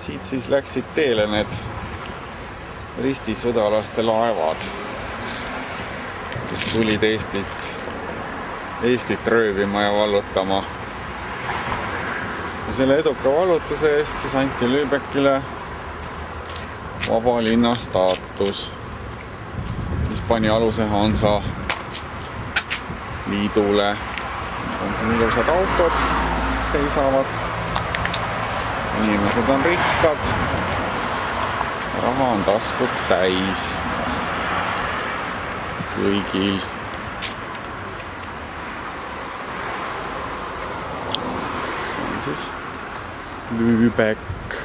Siit siis läksid teele need ristisõdalaste laevad, kes tulid Eestit röövima ja vallutama. Ja selle eduka vallutuse eest siis anti Lübeckile vaba linna staatus, mis pani aluse Hansa liidule. On siin ilusad autod seisavad, inimesed on rikkad, raha on taskud täis kõigil. See on siis Lübeck.